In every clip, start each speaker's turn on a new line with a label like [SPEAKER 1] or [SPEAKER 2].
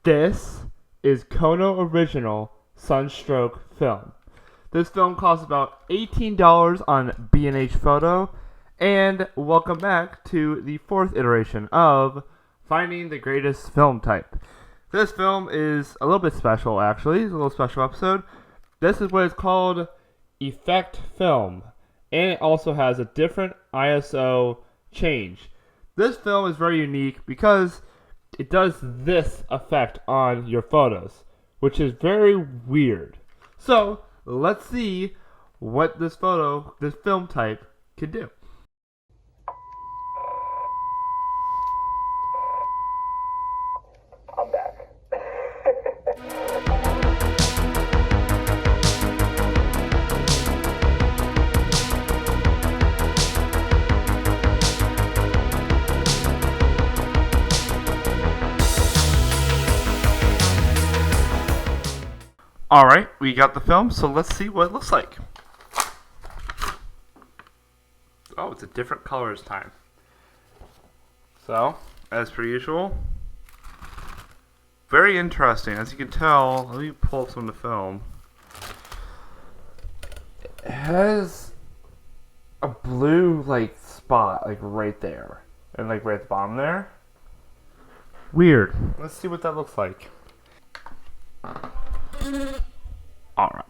[SPEAKER 1] This is Kono Original Sunstroke film. This film costs about $18 on B&H Photo. And welcome back to the fourth iteration of Finding the Greatest Film Type. This film is a little bit special, actually. It's a little special episode. This is what is called Effect Film. And it also has a different ISO change. This film is very unique because it does this effect on your photos, which is very weird. So, let's see what this film type can do.
[SPEAKER 2] I'm back.
[SPEAKER 1] Alright, we got the film, so let's see what it looks like. Oh, it's a different color this time. So, as per usual, very interesting. As you can tell, let me pull up some of the film. It has a blue, spot, right there. And, right at the bottom there. Weird. Let's see what that looks like. Alright.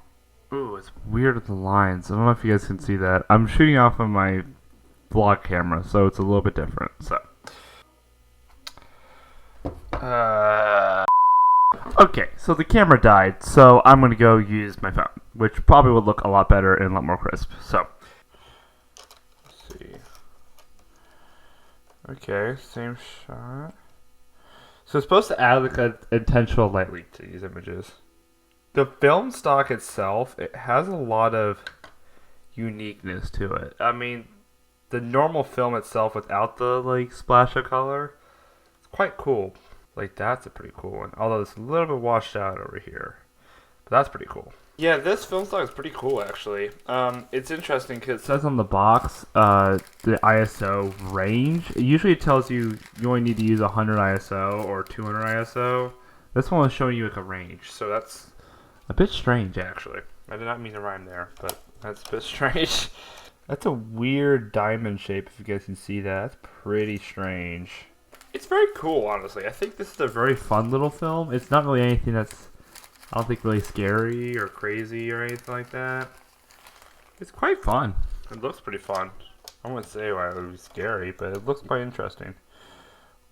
[SPEAKER 1] Ooh, it's weird with the lines. I don't know if you guys can see that. I'm shooting off of my vlog camera, so it's a little bit different. So, okay, so the camera died, so I'm gonna go use my phone, which probably would look a lot better and a lot more crisp. So, let's see. Okay, same shot. So it's supposed to add an intentional light leak to these images. The film stock itself, it has a lot of uniqueness to it. I mean, the normal film itself without the splash of color, it's quite cool. That's a pretty cool one. Although it's a little bit washed out over here. But that's pretty cool. Yeah, this film stock is pretty cool actually. It's interesting because it says on the box the ISO range. It usually tells you only need to use 100 ISO or 200 ISO. This one is showing you a range, so that's a bit strange, actually. I did not mean to rhyme there, but that's a bit strange. That's a weird diamond shape, if you guys can see that. That's pretty strange. It's very cool, honestly. I think this is a very fun little film. It's not really anything that's, I don't think, really scary or crazy or anything like that. It's quite fun. It looks pretty fun. I wouldn't say why it would be scary, but it looks quite interesting.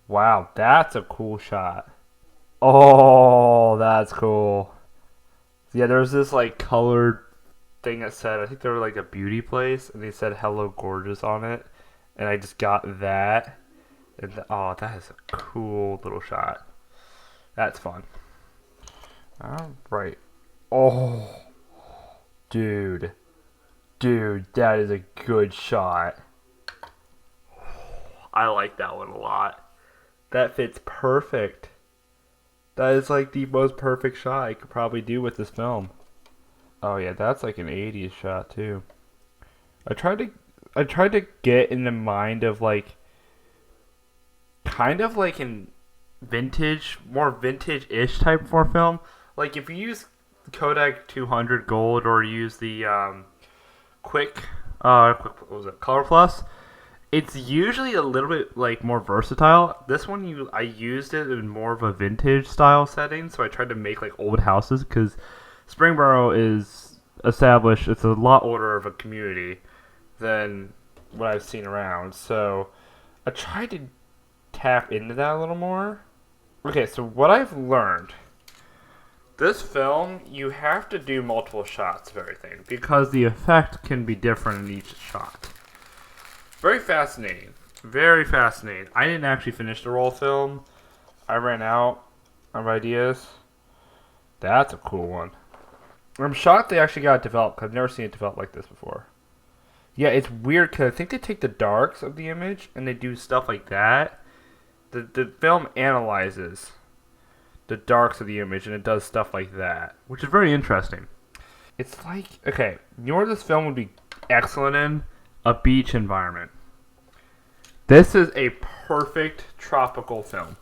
[SPEAKER 1] Wow, that's a cool shot. Oh, that's cool. Yeah, there's this colored thing that said, I think they were a beauty place, and they said "Hello Gorgeous" on it, and I just got that, and oh, that is a cool little shot. That's fun. All right. Oh, dude, that is a good shot. I like that one a lot. That fits perfect. That is the most perfect shot I could probably do with this film. Oh yeah, that's an 80s shot too. I tried to get in the mind of kind of in vintage, more vintage-ish type for film. If you use Kodak 200 Gold or use the quick what was it, Color Plus, it's usually a little bit more versatile. This one I used it in more of a vintage style setting, so I tried to make old houses because Springboro is established. It's a lot older of a community than what I've seen around. So I tried to tap into that a little more. Okay, so what I've learned, this film, you have to do multiple shots of everything because the effect can be different in each shot. Very fascinating. Very fascinating. I didn't actually finish the roll film. I ran out of ideas. That's a cool one. I'm shocked they actually got it developed. I've never seen it developed like this before. Yeah, it's weird because I think they take the darks of the image and they do stuff like that. The film analyzes the darks of the image and it does stuff like that, which is very interesting. It's okay, you know where this film would be excellent in? A beach environment. This is a perfect tropical film.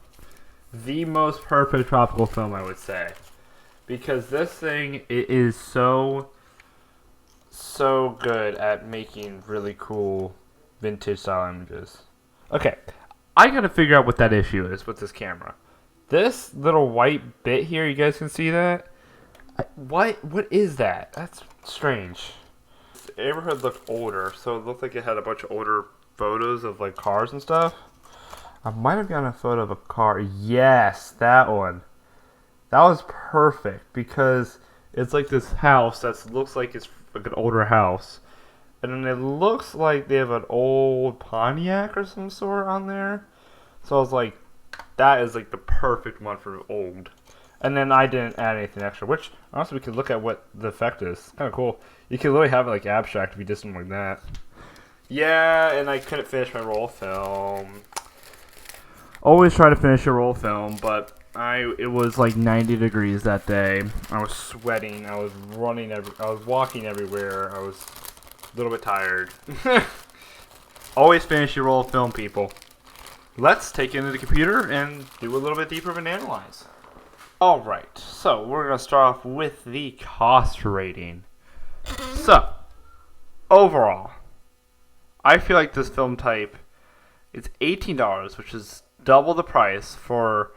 [SPEAKER 1] the most perfect tropical film, I would say. Because this thing, it is so good at making really cool vintage style images. Okay, I gotta figure out what that issue is with this camera. This little white bit here, you guys can see that? What is that? That's strange. The neighborhood looked older, so it looked like it had a bunch of older photos of like cars and stuff. I might have gotten a photo of a car. Yes, that one. That was perfect because it's like this house that looks like it's like an older house. And then it looks like they have an old Pontiac or some sort on there. So I was like, that is like the perfect one for old. And then I didn't add anything extra, which honestly we could look at what the effect is. Kind of cool. You could literally have it like abstract if you did something like that. Yeah, and I couldn't finish my roll film. Always try to finish a roll film, but it was like 90 degrees that day. I was sweating. I was running. I was walking everywhere. I was a little bit tired. Always finish your roll film, people. Let's take it into the computer and do a little bit deeper of an analyze. Alright, so we're going to start off with the cost rating. So, overall, I feel like this film type is $18, which is double the price for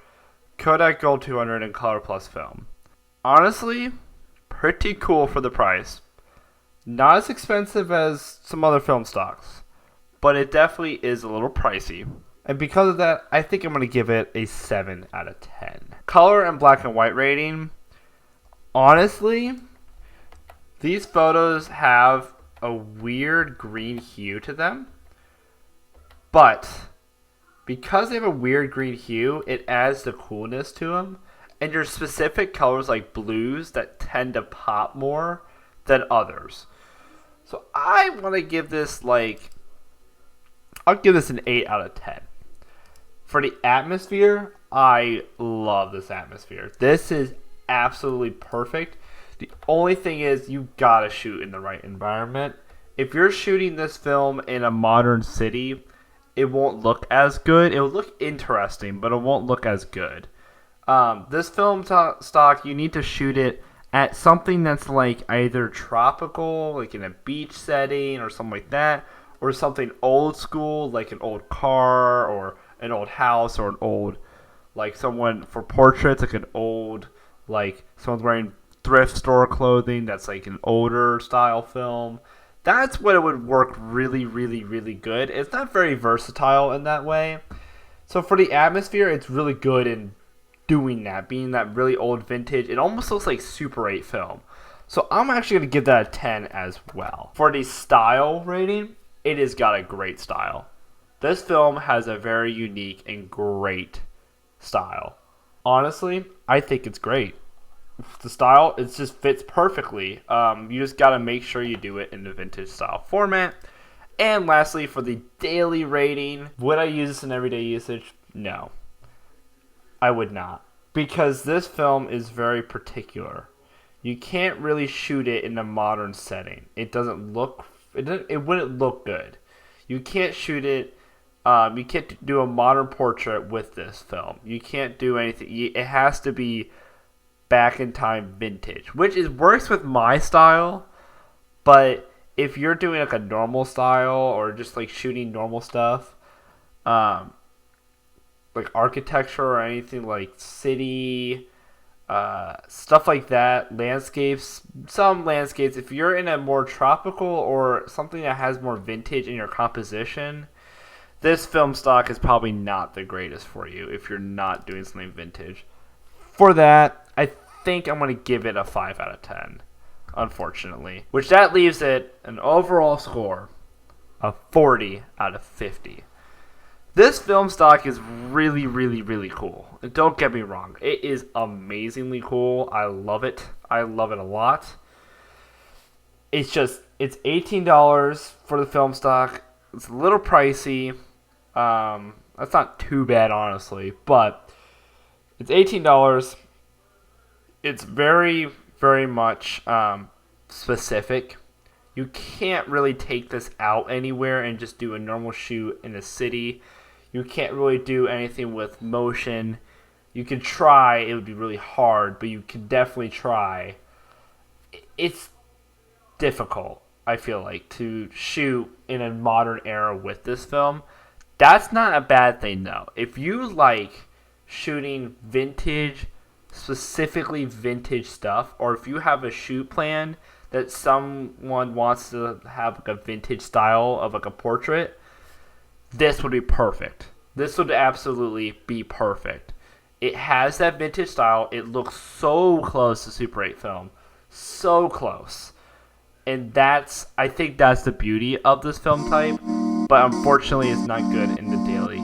[SPEAKER 1] Kodak Gold 200 and Color Plus film. Honestly, pretty cool for the price. Not as expensive as some other film stocks, but it definitely is a little pricey. And because of that, I think I'm going to give it a 7 out of 10. Color and black and white rating. Honestly, these photos have a weird green hue to them. But because they have a weird green hue, it adds the coolness to them. And there's specific colors like blues that tend to pop more than others. So I want to give this I'll give this an 8 out of 10. For the atmosphere, I love this atmosphere. This is absolutely perfect. The only thing is you gotta shoot in the right environment. If you're shooting this film in a modern city, it won't look as good. It will look interesting, but it won't look as good. This film stock, you need to shoot it at something that's like either tropical, like in a beach setting or something like that, or something old school, like an old car or an old house or an old, like someone for portraits, like an old, like someone's wearing thrift store clothing that's like an older style film. That's when it would work really, really, really good. It's not very versatile in that way. So for the atmosphere, it's really good in doing that, being that really old vintage. It almost looks like Super 8 film. So I'm actually going to give that a 10 as well. For the style rating, it has got a great style. This film has a very unique and great style. Honestly, I think it's great. The style, it just fits perfectly. You just got to make sure you do it in the vintage style format. And lastly, for the daily rating, would I use this in everyday usage? No. I would not. Because this film is very particular. You can't really shoot it in a modern setting. It wouldn't look good. You can't shoot it. You can't do a modern portrait with this film. You can't do anything. It has to be back in time vintage, which works with my style. But if you're doing like a normal style or just like shooting normal stuff, like architecture or anything like city, stuff like that, landscapes, some landscapes, if you're in a more tropical or something that has more vintage in your composition, this film stock is probably not the greatest for you if you're not doing something vintage. For that, I think I'm going to give it a 5 out of 10, unfortunately. Which that leaves it an overall score of 40 out of 50. This film stock is really, really, really cool. And don't get me wrong. It is amazingly cool. I love it. I love it a lot. It's $18 for the film stock. It's a little pricey. That's not too bad, honestly. But it's $18. It's very, very much specific. You can't really take this out anywhere and just do a normal shoot in a city. You can't really do anything with motion. You can try. It would be really hard, but you can definitely try. It's difficult, I feel like, to shoot in a modern era with this film. That's not a bad thing, though. If you like shooting vintage, specifically vintage stuff, or if you have a shoot plan that someone wants to have like a vintage style of like a portrait, this would be perfect. This would absolutely be perfect. It has that vintage style. It looks so close to Super 8 film. So close. And I think that's the beauty of this film type. But unfortunately, it's not good in the daily